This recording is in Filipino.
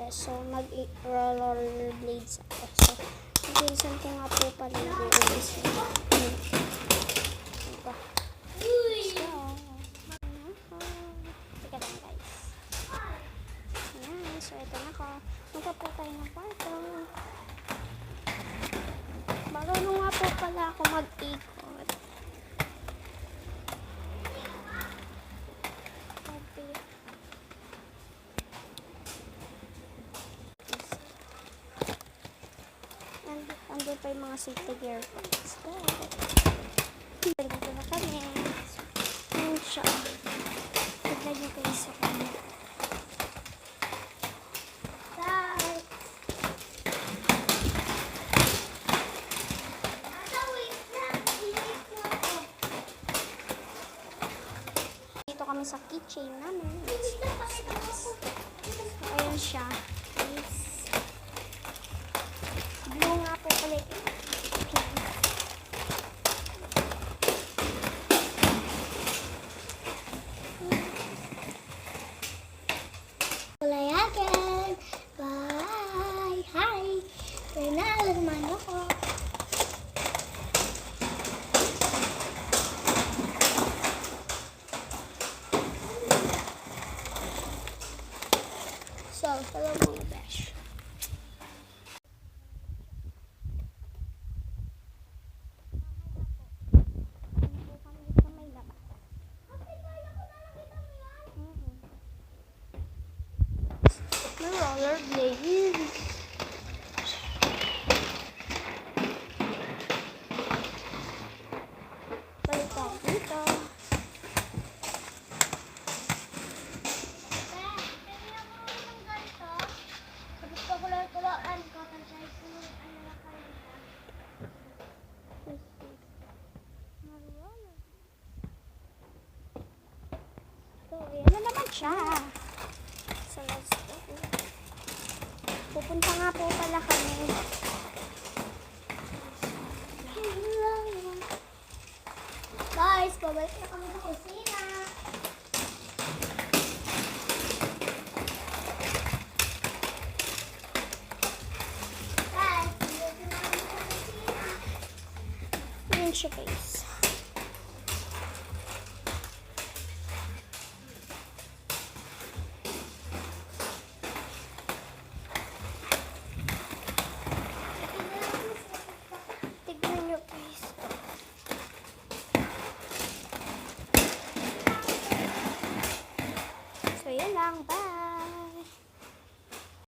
So, mag-rollerblades ako. So, pinsan ko nga po pala yung is diba? Teka lang guys. Ayan, so ito na ko. Magka po tayo ng kwarto. Marunong nga po pala ako mag-ikot. Okay. Andun pa yung mga safety gear ko. Let's go. Dito na kami. Ayan siya. Tignan nyo kayo sa kanya. Dito kami sa kitchen namin. So, ayan siya. Blue nga po pala. Ulayagan! Bye! Hi! Kaya naman ako. So, hello mga besh. May rollerblades. Balik tayo dito. So, yan na naman siya. So, let's go. Pupunta nga po pala kami. Hello. Guys, babalik na kami sa kusina. Guys, babalik na kami sa kusina. Yun siya guys.